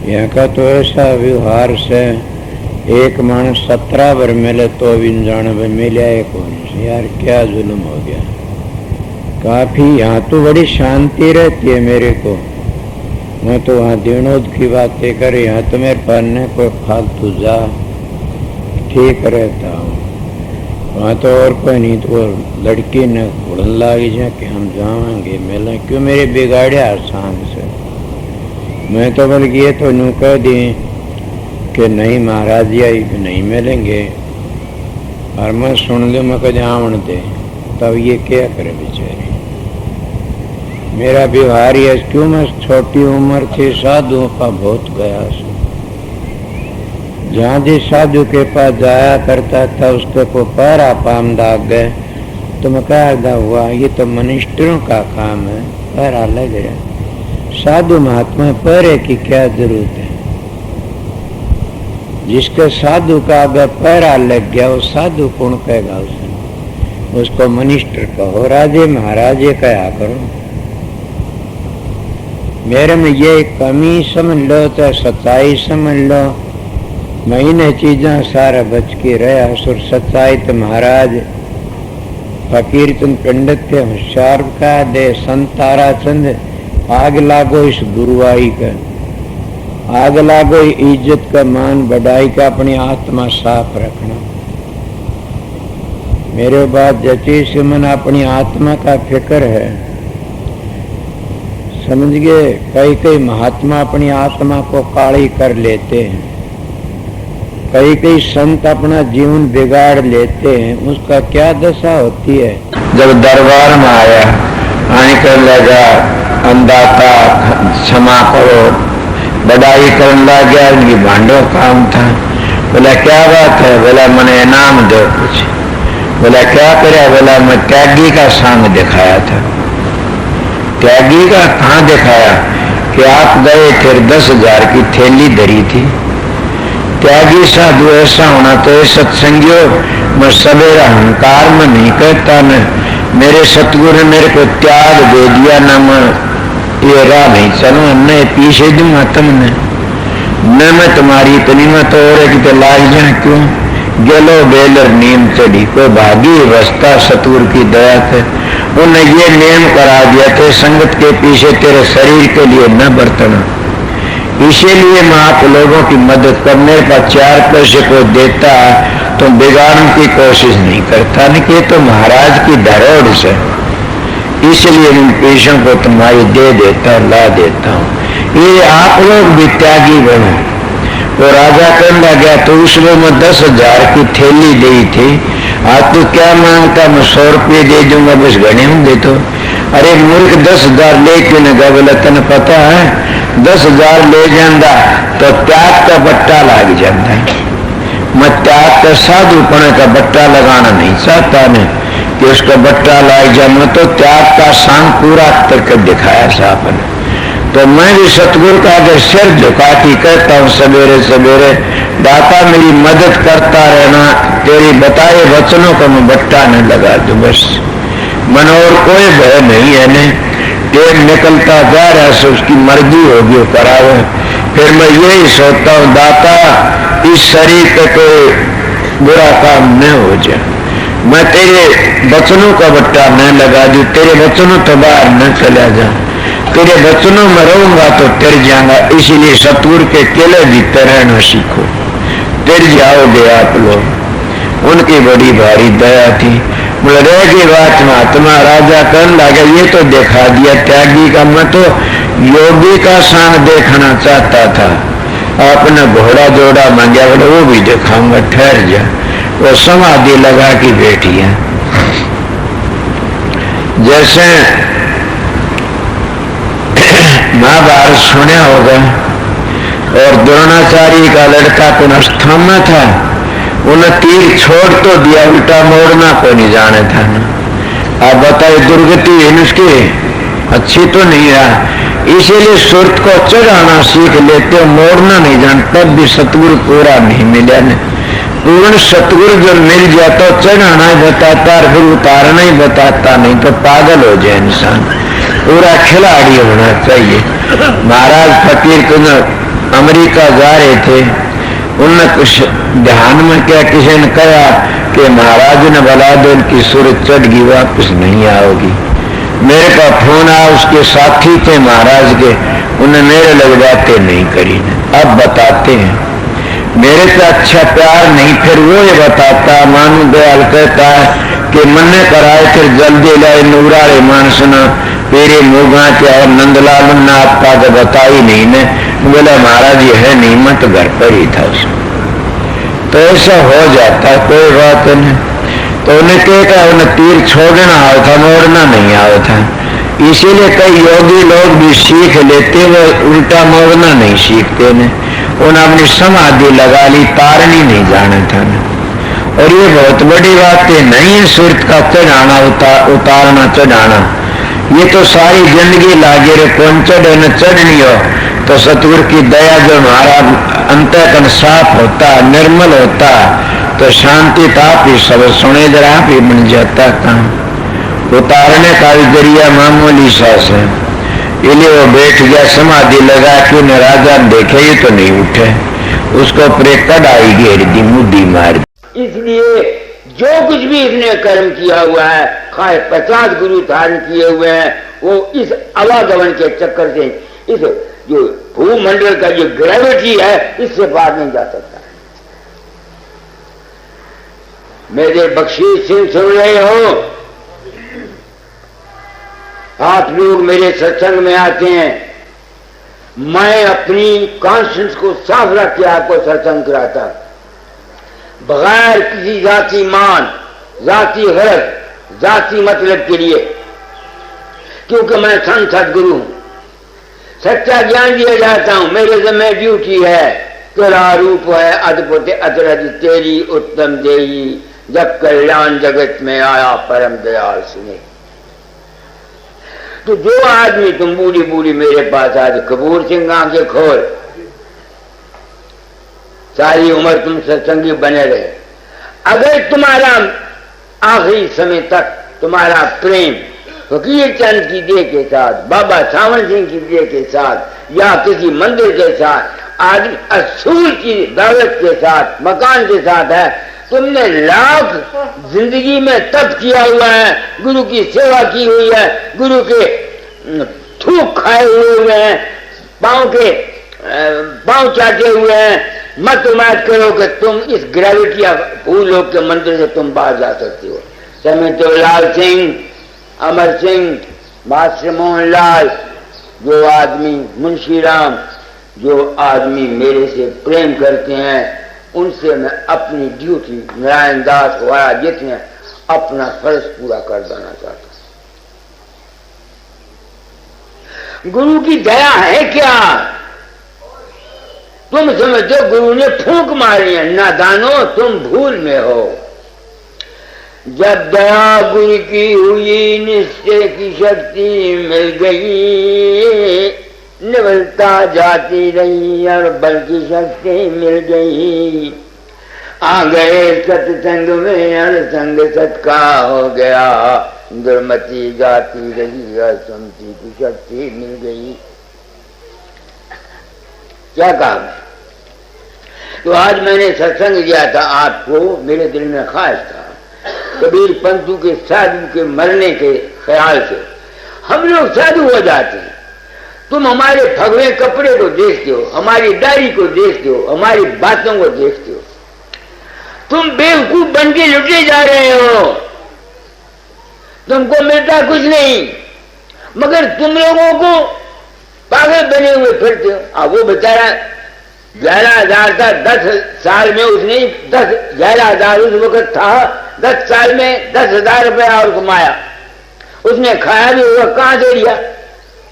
यहाँ का तो ऐसा व्यवहार से एक मानस 17 बार मिले तो भी जाने में मिला एक होने यार क्या जुल्म हो गया। काफी यहाँ तो बड़ी शांति रहती है मेरे को। मैं तो वहाँ दिनोद की बातें कर, यहाँ तो मेरे पास न कोई फालतू जा ठीक रहता हूँ। वहाँ तो और कोई नहीं, तो लड़की ने उड़न लागी जाए कि हम जाएंगे मिलें, क्यों मेरे बिगाड़े आसान से। मैं तो बल्कि ये तो यूँ कह दी कि नहीं महाराज जी आई नहीं मिलेंगे, और मैं सुन लूँ मैं कद आवन दे, तब ये क्या करे बेचारे। मेरा व्यवहार ये क्यों, मैं छोटी उम्र थी साधुओं का बहुत गया। जहाँ जिस साधु के पास जाया करता था उसके को पैरा पाम दाग गए तो मैं क्या हुआ, ये तो मिनिस्टरों का काम है, पैरा लग रहा। साधु महात्मा पैरे की क्या जरूरत है। जिसके साधु का अगर पैरा लग गया वो साधु कौन कहेगा उसे, उसको मिनिस्टर कहो, राजे महाराजे कहा करो। मेरे में ये कमी समझ लो चाहे सच्चाई समझ लो, मैं इन चीज़ा सारा बच के रहा। सुर सच्चाई तो महाराज फकीर चंद पंडित के होशियार का दे, संत तारा चंद आग लागो इस गुरुआई का, आग लागो इज्जत का मान बढ़ाई का, अपनी आत्मा साफ रखना। मेरे बाद जची से मन अपनी आत्मा का फिक्र है, समझ गए। कई कई महात्मा अपनी आत्मा को काली कर लेते हैं, कई कई संत अपना जीवन बिगाड़ लेते हैं। उसका क्या दशा होती है। जब दरबार में आया आकर लगा अंदाता क्षमा करो, बड़ाई करने लग गया, उनकी भांडो काम था। बोला क्या बात है, बोला मैंने इनाम दो कुछ। बोला क्या करे, बोला मैं त्यागी का सांग दिखाया था। त्यागी का कहाँ दिखाया कि आप गए थे 10,000 की थैली धरी थी। त्यागी साधु ऐसा होना तो सत्संगियों मैं सवेरा अहंकार में नहीं कहता न, मेरे सतगुरु ने मेरे को त्याग दे दिया न, मैं ये राह नहीं चलूं, न पीछे दूंगा तुमने, न मैं तुम्हारी इतनी मत और एक तो लाग जाए क्यों। गेलो बेलर नीम चढ़ी, कोई भागी अवस्था सतगुरु की दया थे, उन्हें ये नियम करा दिया थे संगत के पीछे तेरे शरीर के लिए न बरतना। इसीलिए मैं आप लोगों की मदद करने का 4 पैसे को देता तो बिगाड़ने की कोशिश नहीं करता, नहीं कि तो महाराज की धरोहर से, इसलिए इन पैसों को तुम्हारी दे देता ला देता हूँ। ये आप लोग भी त्यागी बनो। वो राजा करना गया तो उसमें मैं 10,000 की थैली दी थी। आज तू क्या मांगता, मैं 100 रुपये दे दूंगा, बस घने में दे तो। अरे मूर्ख 10,000 ले क्यों न गया। बोला तेन पता है 10,000 ले जाता तो त्याग का बट्टा लग जाता है। मैं त्याग का साधुपने का बट्टा लगाना नहीं चाहता ने कि उसका बट्टा लग जाए। मैं तो त्याग का सांग पूरा करके दिखाया साहब ने। तो मैं भी सतगुरु का अगर सिर झुका के कहता हूँ सवेरे सवेरे, दाता मेरी मदद करता रहना, तेरी बताए वचनों का मैं बट्टा नहीं लगा दूं बस। मन और कोई भय नहीं है ने, टेम निकलता जा रहा है, उसकी मर्जी होगी करावे। फिर मैं यही सोचता हूँ दाता इस शरीर पे कोई बुरा काम न हो जाए, मैं तेरे वचनों का बट्टा न लगा दूं, तेरे वचनों तो बाहर न चला जाऊं, तेरे वचनों में रहूंगा तो तिर जाऊंगा। इसीलिए सतगुरु के केले जीते रहना सीखो, तिर जाओगे आप लोग। उनकी बड़ी भारी दया थी। बोले रह गई बात महात्मा राजा करने लगे, ये तो दिखा दिया त्यागी का। मैं तो योगी का सांग देखना चाहता था, आपने घोड़ा जोड़ा मांगा, बोले वो भी दिखाऊंगा, ठहर जा। वो समाधि लगा के बैठी है। जैसे महाभारत सुना होगा, और द्रोणाचार्य का लड़का कुनस्थान में था, उन्हें तीर छोड़ तो दिया, उल्टा मोड़ना को नहीं जाने था ना। आप बताइए दुर्गति उसकी अच्छी तो नहीं है। इसीलिए सुरत को चढ़ाना सीख लेते हो, मोड़ना नहीं जानता, तब भी सतगुरु पूरा नहीं मिला ने। पूर्ण सतगुरु जो मिल जाता तो चढ़ाना ही बताता, फिर उतारना ही बताता, नहीं तो पागल हो जाए इंसान। पूरा खिलाड़ी होना चाहिए। महाराज फकीर तुम अमेरिका जा रहे थे, उनने कुछ ध्यान में क्या किसी ने कहा कि महाराज ने बता दो उनकी सूरत चढ़ गई, वापस नहीं आओगी। मेरे पास फोन आया, उसके साथी थे महाराज के, उन्हें मेरे लग जाते नहीं करी। अब बताते हैं मेरे से अच्छा प्यार नहीं, फिर वो ये बताता मानू दयाल कहता है कि मन्ने कराए फिर जल्दी लाए नूरारे मानसना पेरे मोगा क्या और नंदलाल ने आपका तो बताई नहीं ने। बोला महाराज ये है नहीं, मैं तो घर पर ही था उसमें। तो ऐसा हो जाता, कोई बात नहीं। तो उन्हें कहता उन्हें तीर छोड़ना आया था, मोड़ना नहीं आया था। इसीलिए कई योगी लोग भी सीख लेते, वो उल्टा मोड़ना नहीं सीखते ने। उन्हें अपनी समाधि लगा ली, तारनी नहीं जाना था ने। और ये बहुत बड़ी बात नहीं है सूरत का चढ़ाना, उतारना चढ़ाना। ये तो सारी जिंदगी लागे रे, कौन चढ़े न चढ़नी हो। तो सतगुरु की दया जो हमारा अंतःकरण साफ होता, निर्मल होता, तो शांति ताप ही सब सुने जरा भी बन जाता काम। उतारने का भी जरिया मामूली सांस है। इसलिए वो बैठ गया, समाधि लगा के न राजा देखे ही तो नहीं उठे, उसको प्रेकड़ आई घेर दी, मुद्दी मार दी। इसलिए जो कुछ भी इसने कर्म किया हुआ है, खाए 50 गुरु धारण किए हुए हैं, वो इस आवागमन के चक्कर से, इस जो भूमंडल का जो ग्रेविटी है, इससे बाहर नहीं जा सकता। मेरे बख्शीश सिंह सुन रहे हो, आप लोग मेरे सत्संग में आते हैं, मैं अपनी कॉन्शियंस को साफ रख के आपको सत्संग कराता, बगैर किसी जाति मान, जाति गरज, जाति मतलब के लिए, क्योंकि मैं संत सदगुरु हूं, सच्चा ज्ञान दिया जाता हूं। मेरे जिम्मे ड्यूटी है, तेरा रूप है अद्भुत अतरज तेरी उत्तम देही, जब कल्याण जगत में आया परम दयाल सुने। तो जो आदमी तुम बूढ़ी बूढ़ी मेरे पास आज कपूर सिंह आंखें खोल, सारी उम्र तुम सत्संगी बने रहे, अगर तुम्हारा आखिरी समय तक तुम्हारा प्रेम फकीर चंद की देह के साथ, बाबा सावन सिंह की देह के साथ, या किसी मंदिर के साथ, आदमी असूल की दौलत के साथ, मकान के साथ है, तुमने लाख जिंदगी में तप किया हुआ है, गुरु की सेवा की हुई है, गुरु के थूक खाए हुए हैं, पांव चाटे हुए हैं, मत उम्मीद करो कि तुम इस ग्रेविटी या भूलोक के मंदिर से तुम बाहर जा सकते हो। समय तो लाल सिंह, अमर सिंह, मास्टर मोहन लाल, जो आदमी मुंशी राम, जो आदमी मेरे से प्रेम करते हैं, उनसे मैं अपनी ड्यूटी नारायण दास वाला जितने अपना फर्ज पूरा कर देना चाहता हूं। गुरु की दया है क्या? तुम समझो गुरु ने फूंक मारी है, नादानो तुम भूल में हो। जब दया गुरु की हुई, निश्चय की शक्ति मिल गई, निवलता जाती रही और बल की शक्ति मिल गई। आ गए सत्संग में और संग सत का हो गया, दुर्मति जाती रही और सुमति की शक्ति मिल गई। क्या कहा? तो आज मैंने सत्संग किया था आपको, मेरे दिल में ख्वाहिश था, कबीर पंथू के साधु के मरने के ख्याल से हम लोग साधु हो जाते हैं। तुम हमारे भगवे कपड़े को देखते हो, हमारी डायरी को देखते हो, हमारी बातों को देखते हो, तुम बेवकूफ बन के लुटे जा रहे हो, तुमको मिलता कुछ नहीं, मगर तुम लोगों को पागल बने हुए फिरते हो। अब वो बेचारा 11,000 था, 10 साल में उसने 11,000 उस वक्त था, 10 साल में 10,000 रुपया और कमाया, उसने खाया भी हुआ, कहां से लिया?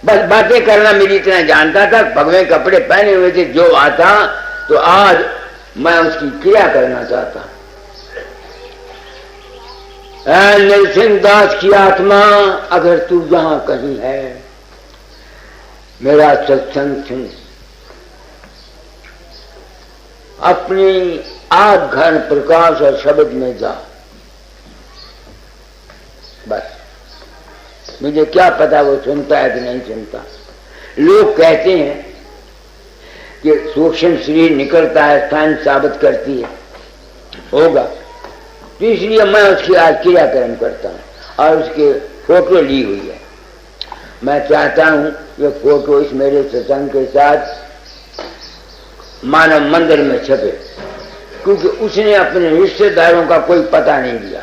बस बातें करना मेरी इतना जानता था, भगवे कपड़े पहने हुए थे, जो आता तो आज मैं उसकी क्रिया करना चाहता। नरसिंह दास की आत्मा, अगर तू यहां कहीं है, मेरा सत्संग सुन, अपनी आग घन प्रकाश और शब्द में जा। बस मुझे क्या पता वो सुनता है कि नहीं सुनता। लोग कहते हैं कि सूक्ष्म शरीर निकलता है, साइंस साबित करती है होगा। तो इसलिए मैं उसकी आज क्रियाकर्म करता हूँ और उसके फोटो ली हुई है। मैं चाहता हूँ ये फोटो इस मेरे सत्संग के साथ मानव मंदिर में छपे, क्योंकि उसने अपने रिश्तेदारों का कोई पता नहीं दिया।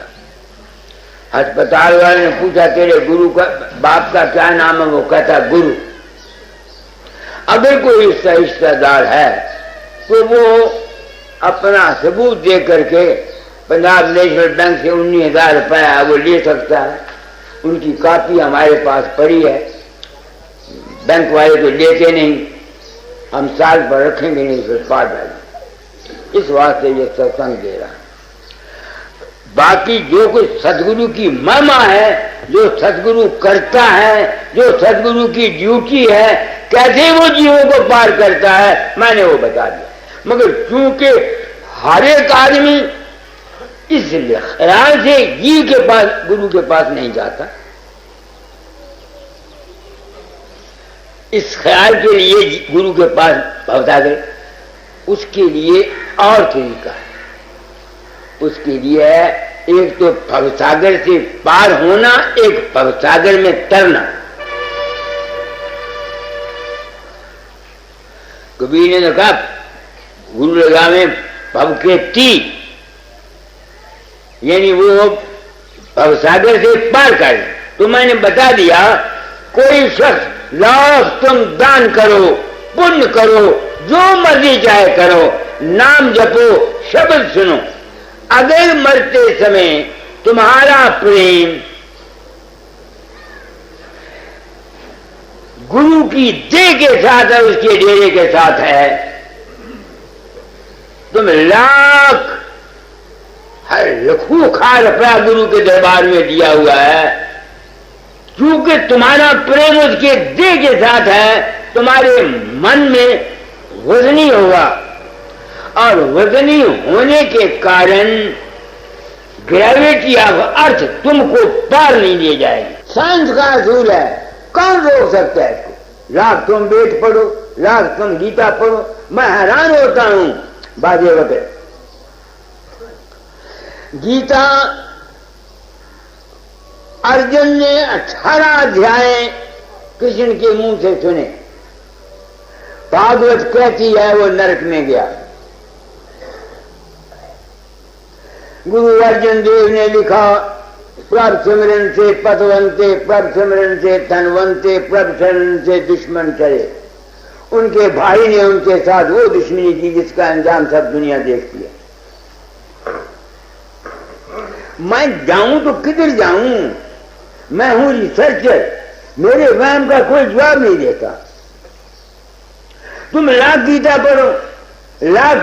अस्पताल वाले ने पूछा तेरे गुरु का बाप का क्या नाम है, वो कहता गुरु। अगर कोई रिश्तेदार है तो वो अपना सबूत दे करके पंजाब नेशनल बैंक से 19,000 रुपया वो ले सकता है। उनकी कॉपी हमारे पास पड़ी है। बैंक वाले तो लेते नहीं, हम साल पर रखेंगे नहीं, फिर पा डालेंगे। इस वास्ते ये सत्संग दे रहा है। बाकी जो कुछ सदगुरु की महिमा है, जो सदगुरु करता है, जो सदगुरु की ड्यूटी है, कैसे वो जीवों को पार करता है, मैंने वो बता दिया। मगर चूंकि हर एक आदमी इस ख्याल से जीव के पास, गुरु के पास नहीं जाता, इस ख्याल के लिए गुरु के पास पहुंचा गए, उसके लिए और तरीका है। उसके लिए एक तो भवसागर से पार होना, एक भवसागर में तरना। कबीर ने कहा गुरु लगावे भव के तीर, यानी वो भवसागर से पार कर। तो मैंने बता दिया कोई शख्स लाख तुम दान करो, पुण्य करो, जो मर्जी चाहे करो, नाम जपो, शब्द सुनो, अगर मरते समय तुम्हारा प्रेम गुरु की देह के साथ है, उसके डेरे के साथ है, तुम लाख खूखार रुपया गुरु के दरबार में दिया हुआ है, क्योंकि तुम्हारा प्रेम उसके देह के साथ है, तुम्हारे मन में वजनी होगा और वजनी होने के कारण ग्रेविटी ऑफ अर्थ तुमको पार नहीं ले जाएगी। साइंस का असूल है, कौन रोक सकता है इसको? लाख तुम वेद पढ़ो, लाख तुम गीता पढ़ो, मैं हैरान होता हूं। बाजे वक्त गीता अर्जुन ने 18 अध्याय कृष्ण के मुंह से सुने। भागवत कहती है वो नरक में गया। गुरु अर्जुन देव ने लिखा प्रभ सिमरन से पतवंते, प्रभ सिमरन से धनवंते, प्रभ सिमरन से दुश्मन चले। उनके भाई ने उनके साथ वो दुश्मनी की जिसका अंजाम सब दुनिया देखती है। मैं जाऊं तो किधर जाऊं? मैं हूं रिसर्चर, मेरे वहम का कोई जवाब नहीं देता। तुम लाख गीता पढ़ो, लाख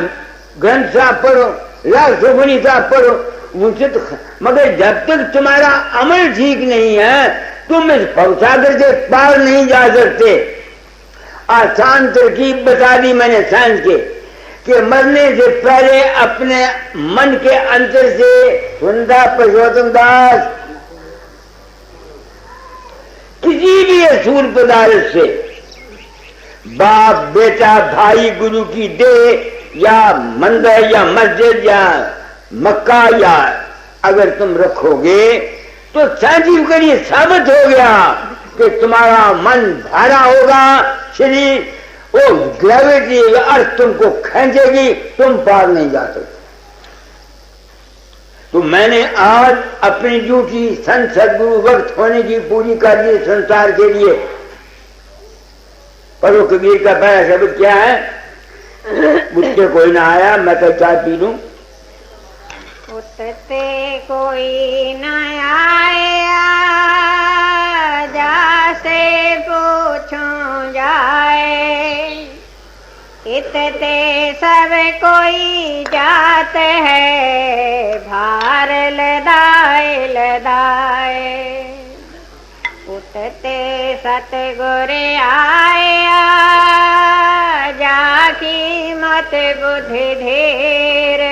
ग्रंथ साहब पढ़ो, लाख सुखमनी साहब पढ़ो, मुझसे तो, मगर जब तक तुम्हारा अमल ठीक नहीं है तुम इस भवसागर से पार नहीं जा सकते। आसान तरकीब बता दी मैंने साइंस के कि मरने से पहले अपने मन के अंतर से सुंदर पुरुषोत्तम दास किसी भी असूल पदार्थ से बाप बेटा भाई गुरु की देह या मंदिर या मस्जिद या मक्का या अगर तुम रखोगे तो साइंटिफिकली साबित हो गया कि तुम्हारा मन भारा होगा, शरीर वो ग्रेविटी अर्थ तुमको खींचेगी, तुम पार नहीं जा सकते। तो मैंने आज अपनी ड्यूटी संत सदगुरु वक्त होने की पूरी कर दी संसार के लिए। पर वो कबीर का पहला शब्द क्या है? मुझसे कोई ना आया मैं तो चाय पी लूं। उठते कोई न आया, जासे पूछूं जाए, इतते सब कोई जात है, भार लदाए लदाए। उठते सतगुर आया, जाकी मत बुद्धि ढेर,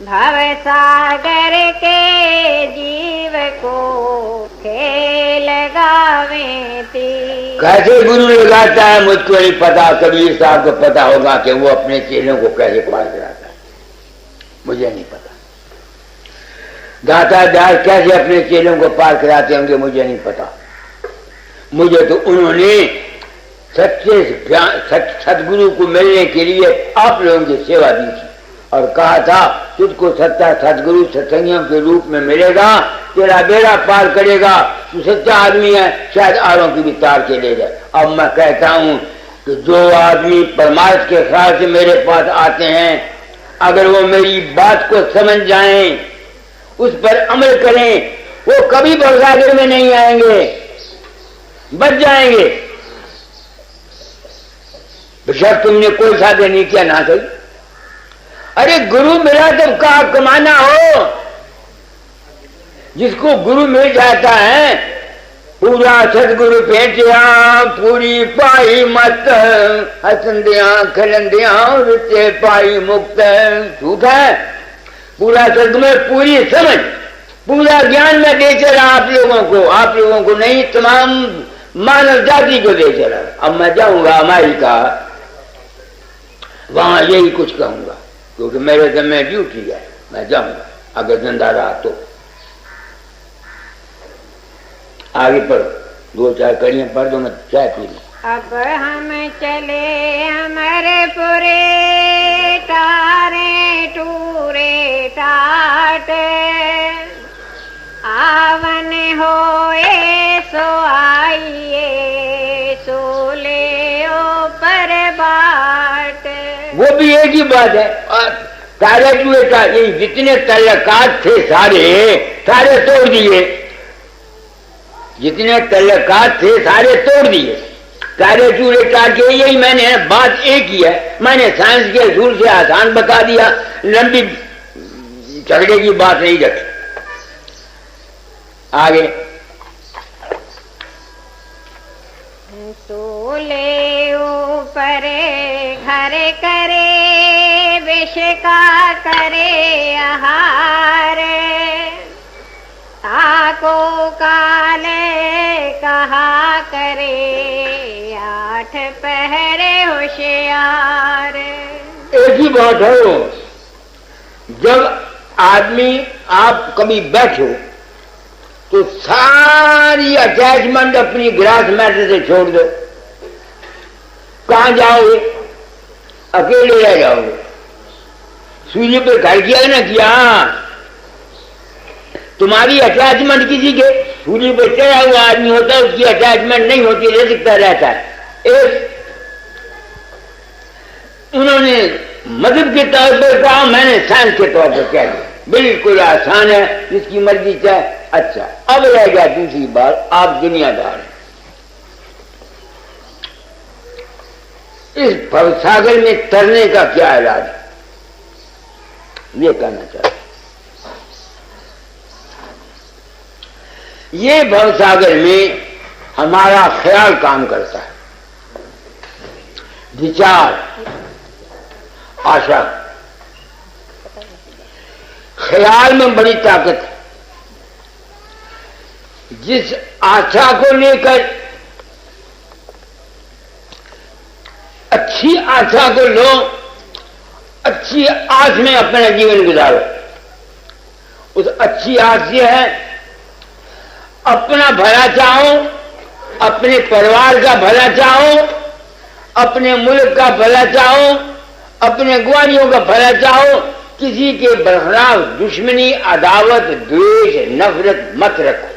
भव सागर के जीव को खेल लगा लगावे ती। कैसे गुरु लगाता है मुझको नहीं पता, कबीर साहब को पता होगा कि वो अपने चेलों को कैसे पार कराता है, मुझे नहीं पता। दाता दास कैसे अपने चेलों को पार कराते होंगे, मुझे नहीं पता। मुझे तो उन्होंने सच्चे सतगुरु को मिलने के लिए आप लोगों की सेवा दी थी और कहा था तुझको सच्चा सतगुरु सत्संगियों के रूप में मिलेगा, तेरा बेड़ा पार करेगा, तू सच्चा आदमी है, शायद आरों की भी तार के ले जाए। अब मैं कहता हूं कि जो आदमी परमार्थ के ख्याल से मेरे पास आते हैं, अगर वो मेरी बात को समझ जाएं, उस पर अमल करें, वो कभी भवसागर में नहीं आएंगे, बच जाएंगे। बेशक तुमने कोई साधन नहीं किया ना सही। अरे गुरु मिला तो कहा कमाना हो। जिसको गुरु मिल जाता है, पूरा सतगुरु भेटिया पूरी पाई मत, हसंदिया खलंदिया रुचे पाई मुक्त। झूठ है। पूरा सतगुरु में पूरी समझ, पूरा ज्ञान में दे चला आप लोगों को नहीं, तमाम मानव जाति को दे चला। अब मैं जाऊंगा अमेरिका, वहां यही कुछ कहूंगा, क्योंकि मेरे जिम्मे ड्यूटी है, मैं जाऊंगा अगर जिंदा रहा तो। आगे पढ़ो, 2-4 कड़ियां पढ़ दो, मैं चाय पी लूं। अब हम चले अमरपुरे, तारे टूरे टाट, आवन होए सो आइए, सोले ओ पर बाट। वो भी एक ही बात है। और तारे टूरे टाट, ये जितने तल्लकात थे सारे तोड़ दिए, जितने तल्लकात थे सारे तोड़ दिए, तारे टूरे टाट के। यही मैंने बात एक ही है, मैंने साइंस के असूल से आसान बता दिया, लंबी झगड़े की बात नहीं रखी। आगे सोले ऊपर घर करे, विष का करे आहार, ताको काले कहा करे, 8 पहरे होशियार। एक ही बात है। जब आदमी आप कभी बैठो तो सारी अटैचमेंट अपनी ग्रास मैटर से छोड़ दो। कहां जाओगे? अकेले रह जाओगे। सूर्य पे घर किया ना किया, तुम्हारी अटैचमेंट किसी के, सूर्य पे चढ़ा हुआ आदमी होता है, उसकी अटैचमेंट नहीं होती, रह रहता है। एक उन्होंने मजहब के तौर पर कहा, मैंने साइंस के तौर पर कह दिया। बिल्कुल आसान है, जिसकी मर्जी चाहे। अच्छा, अब रह गया दूसरी बात, आप दुनियादार हैं। इस भवसागर में तरने का क्या इलाज है, ये कहना चाहता हूं। ये भवसागर में हमारा ख्याल काम करता है, विचार, आशा। ख्याल में बड़ी ताकत है। जिस आशा को लेकर, अच्छी आशा को लो, अच्छी आस में अपना जीवन गुजारो। उस अच्छी आस ये है, अपना भला चाहो, अपने परिवार का भला चाहो, अपने मुल्क का भला चाहो, अपने ग्वालियों का भला चाहो। किसी के बरखलाफ दुश्मनी, अदावत, द्वेष, नफरत मत रखो,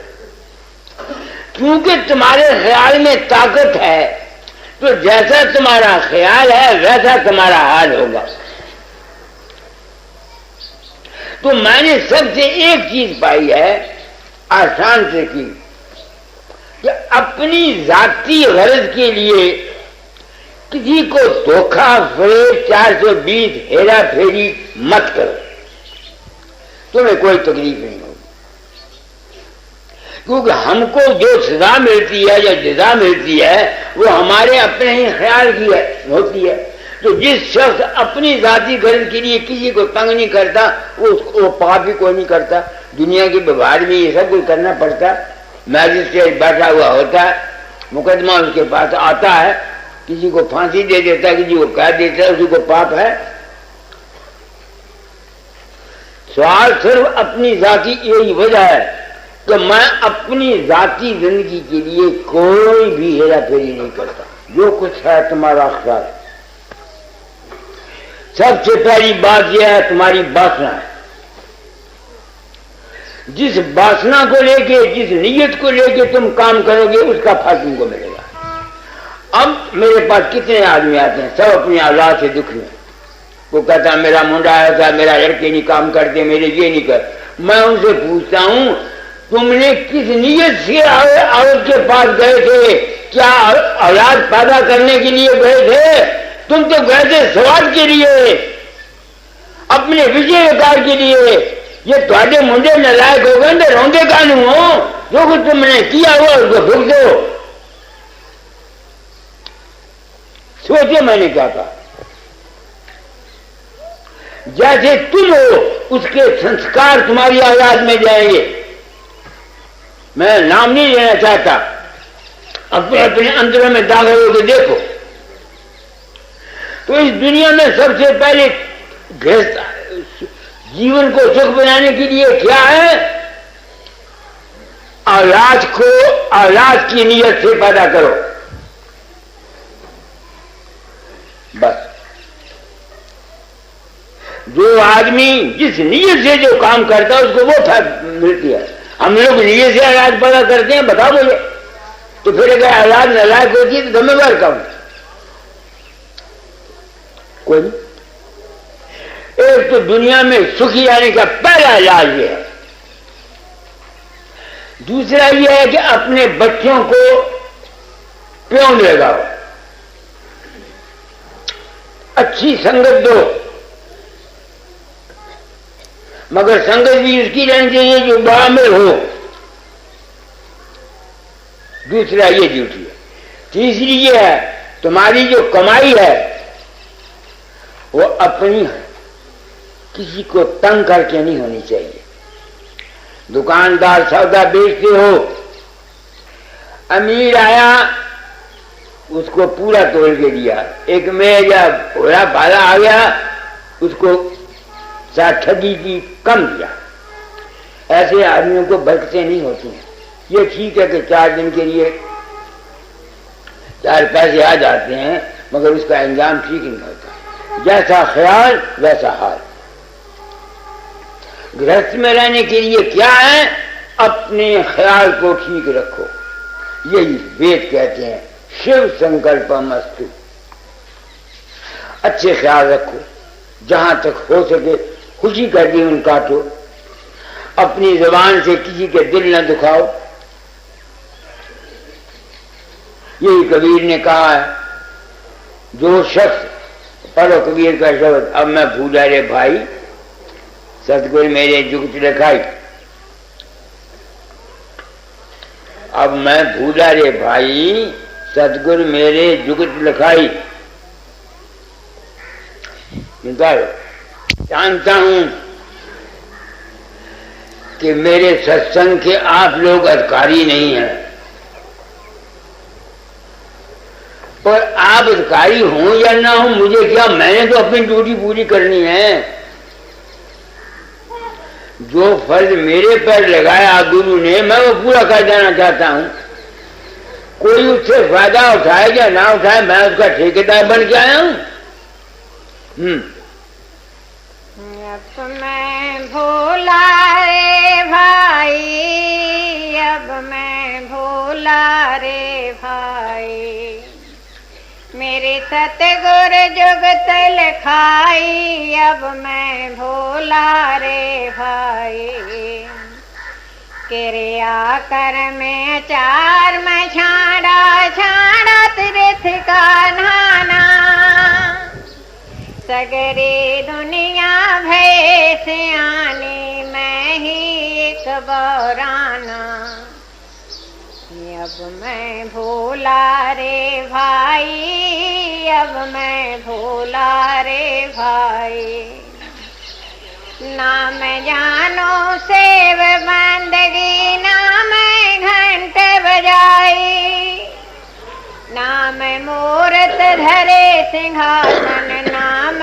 क्योंकि तुम्हारे ख्याल में ताकत है, तो जैसा तुम्हारा ख्याल है वैसा तुम्हारा हाल होगा। तो मैंने सबसे एक चीज पाई है, आसान से की, कि अपनी जाती गरज के लिए किसी को धोखा, फरेब, 420 हेरा फेरी मत करो, तुम्हें कोई तकलीफ नहीं होगी। क्योंकि हमको जो सजा मिलती है या जजा मिलती है, वो हमारे अपने ही ख्याल की होती है। तो जिस शख्स अपनी जाती गरज के लिए किसी को तंग नहीं करता, वो पाप भी कोई नहीं करता। दुनिया के व्यवहार में ये सब कुछ करना पड़ता, मैजिस्ट्रेट बैठा हुआ होता है, मुकदमा उसके पास आता है, किसी को फांसी दे देता है, किसी को कैद देता है, उसी को पाप है। सवाल सिर्फ अपनी जाति यही वजह है कि मैं अपनी जाति जिंदगी के लिए कोई भी हेरा फेरी नहीं करता। जो कुछ है तुम्हारा ख्याल। सबसे पहली बात यह है तुम्हारी वासना है। जिस वासना को लेके, जिस नीयत को लेके तुम काम करोगे, उसका फल तुमको मिलेगा। अब मेरे पास कितने आदमी आते हैं, सब अपनी औलाद से दुखी हैं। वो कहता है मेरा मुंडा ऐसा, मेरा लड़के नहीं काम करते, मेरे ये नहीं कर। मैं उनसे पूछता हूं तुमने किस नीयत से औरत के पास गए थे? क्या औलाद पैदा करने के लिए गए थे? तुम तो गए थे स्वाद के लिए, अपने विजय विकार के लिए। ये तुम्हारे मुंडे नलायक हो गए तो रोंदे कानू हो। जो कुछ तुमने किया हुआ उसको भुग दो। सोचे मैंने क्या कहा। जैसे तुम हो उसके संस्कार तुम्हारी औलाद में जाएंगे। मैं नाम नहीं लेना चाहता, अपने अपने अंदरों में दाखिल होकर देखो। तो इस दुनिया में सबसे पहले जीवन को सुख बनाने के लिए क्या है? औलाद को औलाद की नीयत से पैदा करो, बस। जो आदमी जिस नीयत से जो काम करता है उसको वो फल मिलती है। हम लोग नीयत से औलाद पैदा करते हैं, बताओ मुझे। तो फिर अगर औलाद नालायक होती है तो जिम्मेवार कौन? कोई नहीं। एक तो दुनिया में सुखी आने का पहला इलाज ये है। दूसरा ये है कि अपने बच्चों को प्योन लगाओ, अच्छी संगत दो, मगर संगत भी उसकी रहनी चाहिए जो बामिल हो। दूसरा ये ड्यूटी है। तीसरी ये है तुम्हारी जो कमाई है वो अपनी किसी को तंग करके नहीं होनी चाहिए। दुकानदार सौदा बेचते हो, अमीर आया उसको पूरा तोड़ के दिया, एक मेज या भोला भाला आ गया उसको ठगी की कम दिया। ऐसे आदमियों को बरकतें नहीं होती हैं। ये ठीक है कि 4 दिन के लिए 4 पैसे आ जाते हैं, मगर उसका इंजाम ठीक नहीं होता। जैसा ख्याल वैसा हाल। गृहस्थ में रहने के लिए क्या है? अपने ख्याल को ठीक रखो। यही वेद कहते हैं, शिव संकल्पमस्तु। अच्छे ख्याल रखो, जहां तक हो सके खुशी का जीवन काटो। अपनी जुबान से किसी के दिल न दुखाओ। यही कबीर ने कहा है, जो शख्स, पढ़ो कबीर का शब्द, अब मैं भूला रे भाई सतगुरु मेरे जुगत लिखाई। अब मैं भूला रे भाई सतगुरु मेरे जुगत लिखाई। जानता हूं कि मेरे सत्संग के आप लोग अधिकारी नहीं हैं, पर आप अधिकारी हों या ना हो मुझे क्या, मैंने तो अपनी ड्यूटी पूरी करनी है। जो फर्ज मेरे पर लगाया गुरु ने, मैं वो पूरा कर देना चाहता हूं। कोई उससे फायदा उठाए या ना उठाए, मैं उसका ठेकेदार बन के आया हूं। अब मैं भोला रे भाई, अब मैं भोला रे भाई, मेरे सतगुरु जुगत लिखाई। अब मैं भोला रे भाई, किरिया कर में 4 में छाड़ा छाड़ा तीर्थ का नहाना। सगरे दुनिया भय से आने, मैं ही एक बौराना। अब मैं भोला रे भाई, अब मैं भोला रे भाई, नाम जानो सेव बंदगी, नाम घन सजाई। नाम मूरत धरे सिंहासन, नाम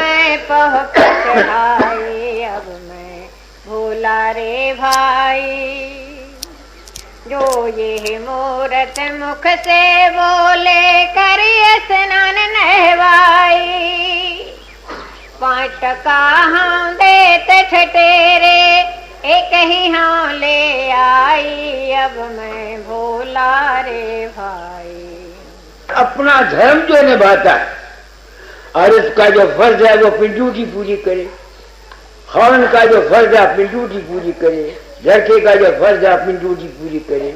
पह चढ़ाई। अब मैं भूला रे भाई, जो ये मूरत मुख से बोले करिए स्नान नहवाई। 5 टका हम देते ठटेरे, एक ही हाँ ले आई। अब मैं भूला रे भाई। अपना धर्म जो निभाता है और इसका जो फर्ज है वो अपनी ड्यूटी पूरी करे। खान का जो फर्ज है अपनी ड्यूटी पूरी करे, लड़के का जो फर्ज है अपनी ड्यूटी पूरी करे।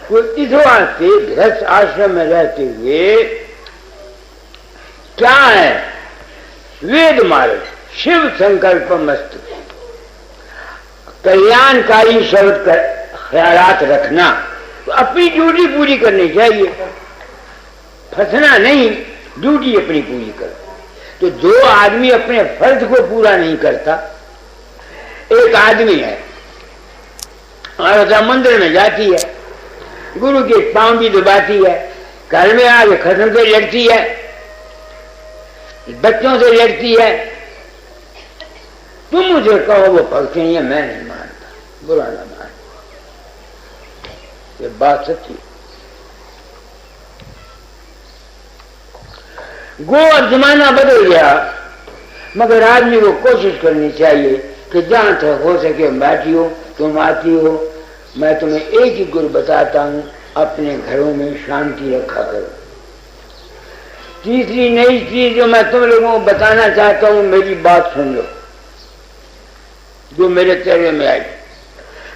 तो इस वास्ते गृहस्थ आश्रम में रहते हुए क्या है, वेद मार्ग शिव संकल्प मस्त, कल्याणकारी शब्द का ख्यालात रखना। तो अपनी ड्यूटी पूरी करनी चाहिए, फंसना नहीं, ड्यूटी अपनी पूरी करो। तो जो आदमी अपने फर्ज को पूरा नहीं करता, एक आदमी है और मंदिर में जाती है, गुरु के पांव भी दबाती है, घर में आके खत्म से लड़ती है, बच्चों से लड़ती है। तुम मुझे कहो वो भक्त नहीं है, मैं नहीं मानता, बुरा ना मान। ये बात सच्ची। गो अब जमाना बदल गया, मगर आदमी को कोशिश करनी चाहिए कि जहां तक हो सके बैठियो, तुम आती हो, मैं तुम्हें एक ही गुरु बताता हूं, अपने घरों में शांति रखा करो। तीसरी नई चीज जो मैं तुम लोगों को बताना चाहता हूं, मेरी बात सुन लो, जो मेरे चेहरे में आई।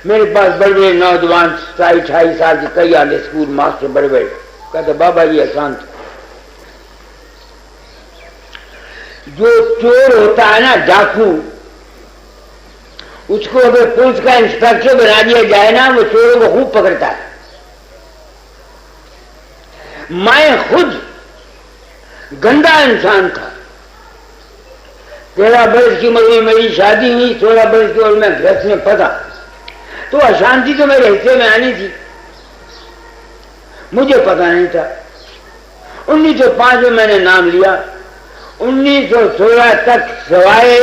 मेरे पास बड़े बड़े नौजवान 27-28 साल के कई आले स्कूल मास्टर बड़े बड़े कहते बाबा जी अशांत। जो चोर होता है ना, डाकू, उसको अगर पुलिस का इंस्पेक्टर बना दिया जाए ना, वो चोरों को खूब पकड़ता है। मैं खुद गंदा इंसान था। 13 वर्ष की उम्र में मेरी शादी हुई, 16 वर्ष की उम्र में गृहस्थ में फंसा, तो अशांति तो मेरे हिस्से में आनी थी, मुझे पता नहीं था। 1905 में मैंने नाम लिया। 1916 तक सवाए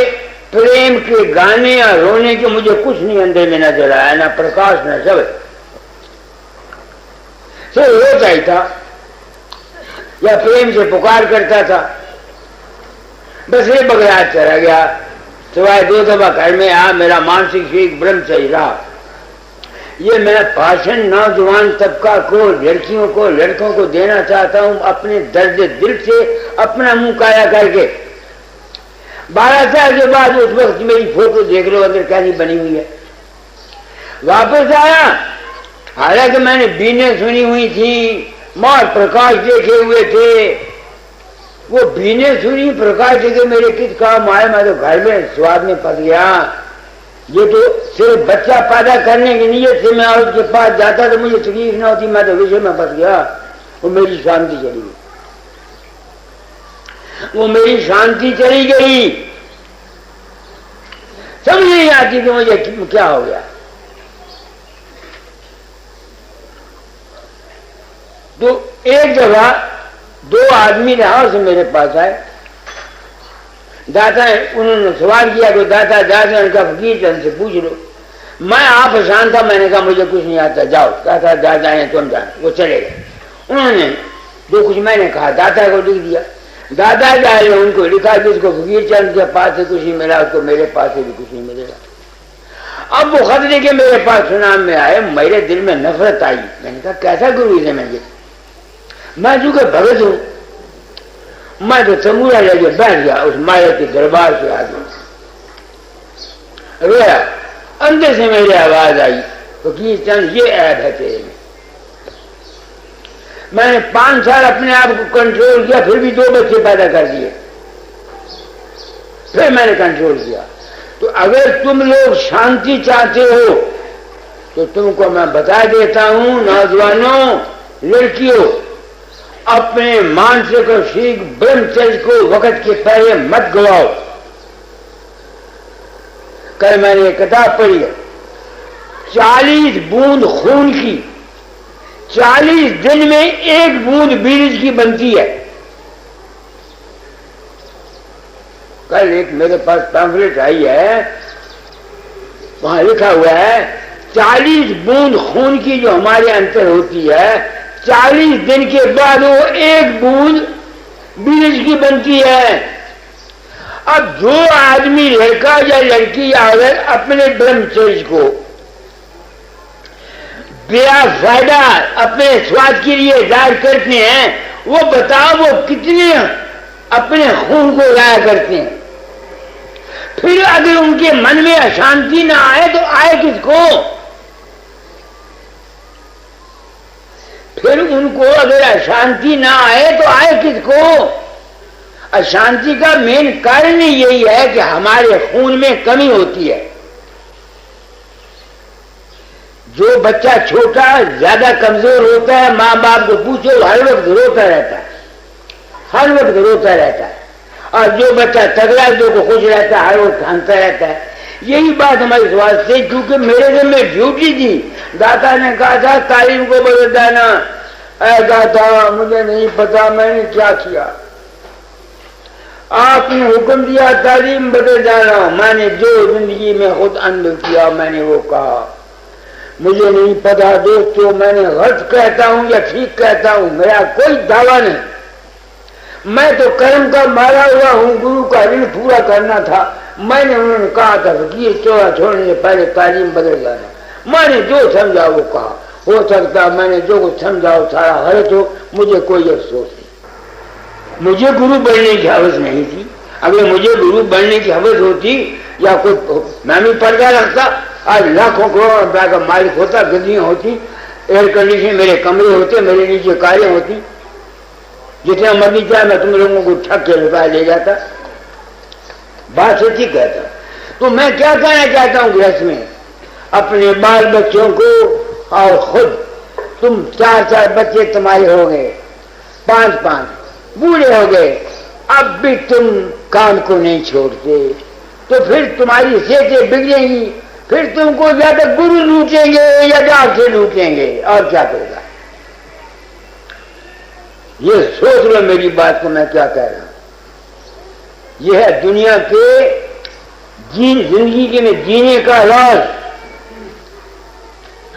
प्रेम के गाने और रोने के मुझे कुछ नहीं अंदर में नजर आया, ना प्रकाश न शब्द। सिर्फ रोता ही था या प्रेम से पुकार करता था, बस ये बगैर चला गया। सिवाय 2 दफा घर में आ, मेरा मानसिक शरीर ब्रह्मचर्य रहा। ये मैं भाषण नौजवान तबका को, लड़कियों को, लड़कों को देना चाहता हूं, अपने दर्द दिल से, अपना मुंह काया करके। 12 साल के बाद उस वक्त मेरी फोटो देख लो, अंदर कैसी बनी हुई है। वापस आया, हालांकि मैंने बीने सुनी हुई थी, मार प्रकाश देखे हुए थे, वो बीने सुनी प्रकाश देखे मेरे किस काम आए। मैं तो घर में स्वाद में फंस गया। ये तो सिर्फ बच्चा पैदा करने की नीयत से मैं उसके पास जाता तो मुझे तकलीफ ना होती, मैं तो विषय में फंस गया। वो मेरी शांति चली गई, वो मेरी शांति चली गई। समझ नहीं आती कि मुझे क्या हो गया। तो एक जगह 2 आदमी हाउस मेरे पास आए। दाता उन्होंने सवाल किया कि दाता दादा उनका फकीर चंद से पूछ लो। मैं आप अशांत था, मैंने कहा मुझे कुछ नहीं आता, जाओ दाता दादा आए तुम जाओ। वो चले गए। उन्होंने जो कुछ मैंने कहा दाता को लिख दिया। दादा जाए उनको लिखा जिसको फकीर चंद के पास से कुछ नहीं मिला, उसको मेरे पास से भी कुछ नहीं मिलेगा। अब वो खत लेके मेरे पास सुनाम में आए, मेरे दिल में नफरत आई। मैंने कहा कैसा गुरु इसे मैं चूंकि भगत हूं, मैं तो तमूरा लेके बैठ गया उस माया के दरबार के आगे, रोया। अंदर से मेरी आवाज आई, फकीर चंद ये ऐप है तेरे में। मैंने 5 साल अपने आप को कंट्रोल किया, फिर भी 2 बच्चे पैदा कर दिए, फिर मैंने कंट्रोल किया। तो अगर तुम लोग शांति चाहते हो तो तुमको मैं बता देता हूं, नौजवानों, लड़कियों, अपने मानसिक और शीघ्र ब्रह्मचर्य को वक्त के पहले मत गवाओ। कल मैंने एक किताब पढ़ी है, 40 बूंद खून की 40 दिन में एक बूंद बीज की बनती है। कल एक मेरे पास पैम्फलेट आई है, वहां लिखा हुआ है 40 बूंद खून की जो हमारे अंदर होती है, 40 दिन के बाद वो एक बूंद बीज की बनती है। अब जो आदमी, लड़का या लड़की अगर अपने ब्रह्मचर्य को बेरा फायदा अपने स्वाद के लिए जाहिर करते हैं, वो बताओ वो कितने अपने खून को जाया करते हैं। फिर अगर उनके मन में अशांति ना आए तो आए किसको? फिर उनको अगर अशांति ना आए तो आए किसको? अशांति का मेन कारण यही है कि हमारे खून में कमी होती है। जो बच्चा छोटा ज्यादा कमजोर होता है, माँ बाप को पूछो, हर वक्त रोता रहता है, हर वक्त रोता रहता है। और जो बच्चा तगड़ा, जो को खुश रहता है, हर वक्त हंसता रहता है। यही बात हमारी स्वास्थ्य से, क्योंकि मेरे घर में ड्यूटी थी। दादा ने कहा था तालीम को बदल देना। दादा मुझे नहीं पता मैंने क्या किया, आपने हुक्म दिया तालीम बदल जाना। मैंने जो जिंदगी में खुद अनुभव किया मैंने वो कहा। मुझे नहीं पता दोस्तों, मैंने गलत कहता हूं या ठीक कहता हूं, मेरा कोई दावा नहीं। मैं तो कर्म का मारा हुआ हूं, गुरु का ऋण पूरा करना था। मैंने उन्होंने कहा था फकीर चोरा छोड़ने से पहले तालीम बदल जाना। मैंने जो समझा वो कहा। हो सकता मैंने जो कुछ समझा वो सारा गलत हो, मुझे कोई अफसोस नहीं। मुझे गुरु बनने की हवस नहीं थी। अगर मुझे गुरु बनने की हवस होती या कोई मैं भी पर्दा रखता, आज लाखों करोड़ रुपया का मालिक होता, गद्दियां होती, एयर कंडीशन मेरे कमरे होते, मेरे नीचे कारें होती, जितना मर्जी चाहे मैं तुम लोगों को ठग के रुपया ले जाता। बात सच्ची कहता। तो मैं क्या कहना चाहता हूं गृहस्थ में, अपने बाल बच्चों को और खुद, तुम 4-4 बच्चे तुम्हारे हो गए, 5-5 बूढ़े हो गए, अब भी तुम काम को नहीं छोड़ते, तो फिर तुम्हारी सेहतें बिगड़ेंगी। फिर तुमको या तो गुरु लूटेंगे या जाग से लूटेंगे, और क्या करेगा? ये सोच लो मेरी बात को मैं क्या कह रहा हूं। यह है दुनिया के जिंदगी के में जीने का राज।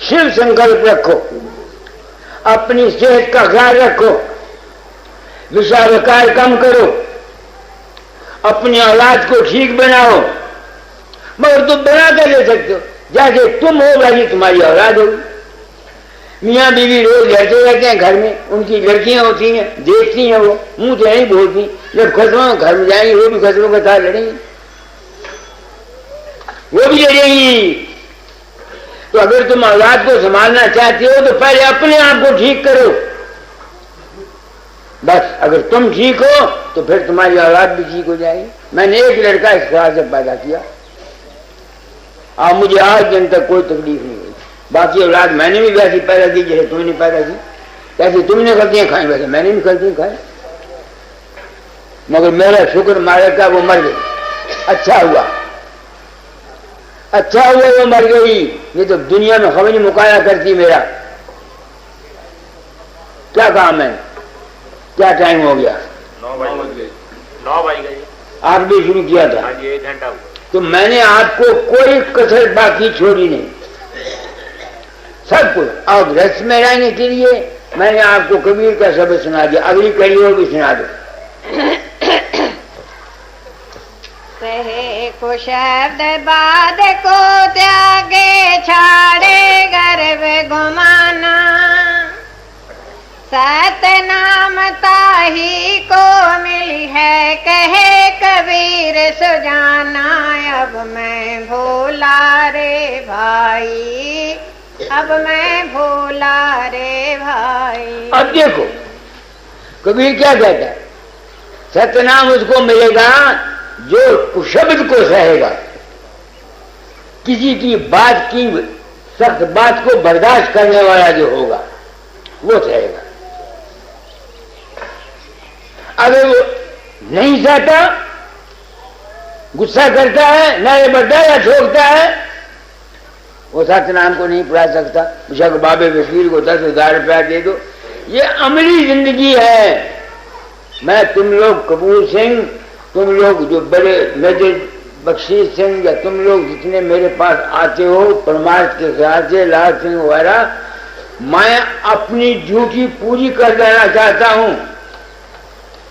शिव संकल्प रखो, अपनी सेहत का ख्याल रखो, विषाविकार कम करो, अपनी औलाद को ठीक बनाओ। मगर तुम बना कर ले सकते हो, जैसे तुम हो वैसी तुम्हारी औलाद होगी। मियाँ बीवी रोज लड़ते रहते हैं घर में, उनकी लड़कियां होती हैं, देखती हैं, वो मुंह से नहीं बोलती। जब खसरों घर में जाएंगी वो भी खसरों के साथ लड़ेंगी, वो भी लड़ेंगी। तो अगर तुम औलाद को संभालना चाहते हो तो पहले अपने आप को ठीक करो। बस अगर तुम ठीक हो तो फिर तुम्हारी औलाद भी ठीक हो जाएगी। मैंने एक लड़का इस तरह से पैदा किया और मुझे आज दिन तक कोई तकलीफ नहीं हुई। बाकी औलाद मैंने भी वैसी पैदा की जैसे तुमने पैदा की, जैसे तुमने गलतियां खाई वैसे मैंने भी गलतियां खाई। मगर मेरा शुक्र मालिक का वो मर गई, अच्छा हुआ, अच्छा हुआ वो मर गई। ये तो दुनिया में खबर मुकाया करती मेरा। क्या काम है, क्या टाइम हो गया? 9 बज गए। आप भी शुरू किया था? हाँ जी, 1 घंटा हुआ। तो मैंने आपको कोई कसर बाकी छोड़ी नहीं, सब कुछ। और रस में रहने के लिए मैंने आपको कबीर का शब्द सुना दिया, अगली कड़ी वो भी सुना दो। सहे को शब्द बाद को त्यागे छाड़े गर्भ गुमाना, सतनाम ताही को मिली है कहे कबीर सुजाना। अब मैं भोला रे भाई, अब मैं भोला रे भाई। अब देखो कबीर क्या कहता है, सतनाम उसको मिलेगा जो शब्द को सहेगा, किसी की बात की सख्त बात को बर्दाश्त करने वाला जो होगा वो सहेगा। अगर वो नहीं सहता, गुस्सा करता है, नारे बरदा या ठोकता है, वो सत्यनारायण को नहीं पढ़ा सकता, बेशक बाबे वकील को 10,000 रुपया दे दो। ये अमली जिंदगी है। मैं तुम लोग कपूर सिंह, तुम लोग जो बड़े मेजर बख्शीश सिंह, या तुम लोग जितने मेरे पास आते हो परमार्थ के ख्याल से, लाल सिंह वगैरह, मैं अपनी ड्यूटी पूरी कर देना चाहता हूं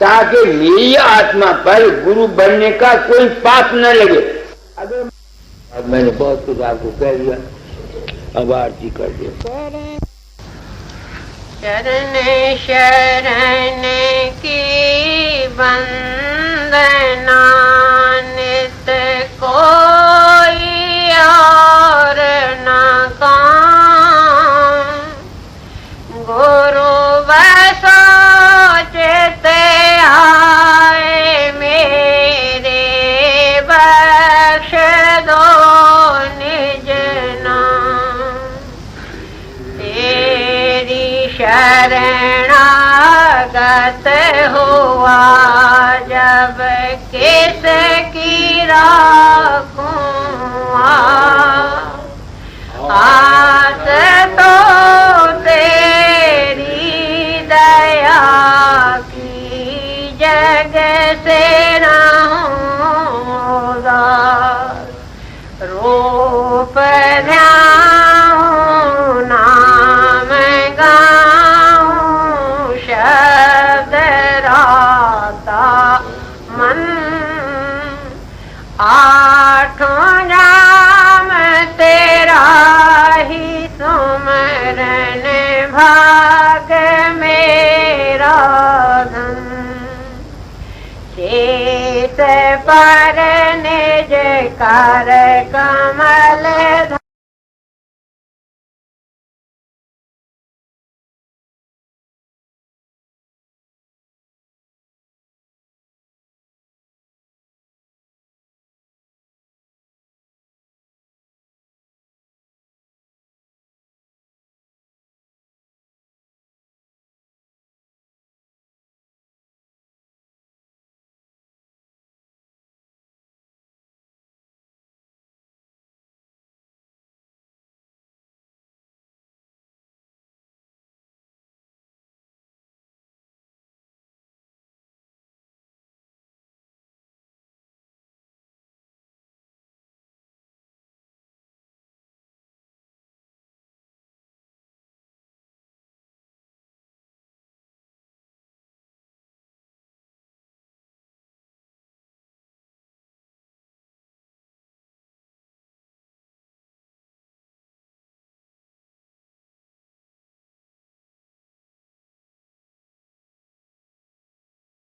ताकि मेरी आत्मा पर गुरु बनने का कोई पाप न लगे। अगर अब मैंने बहुत कुछ आपको कह दिया, अब आरती कर दिया। शरण शरण की वंदना नित कोई और न काम, गुरु बसो चित आए मेरे, बख्श दो निज नाम। तेरी शरणागत हुआ जब किस की राखूं आस तो तेरी दया की, जग से रहूंगा रूप ध्याऊं, नाम गाऊं, शब्द राता मन, आठों जाम तेरा ही सुमरन, भाग मेरा धन। शेष पर निज कर कमल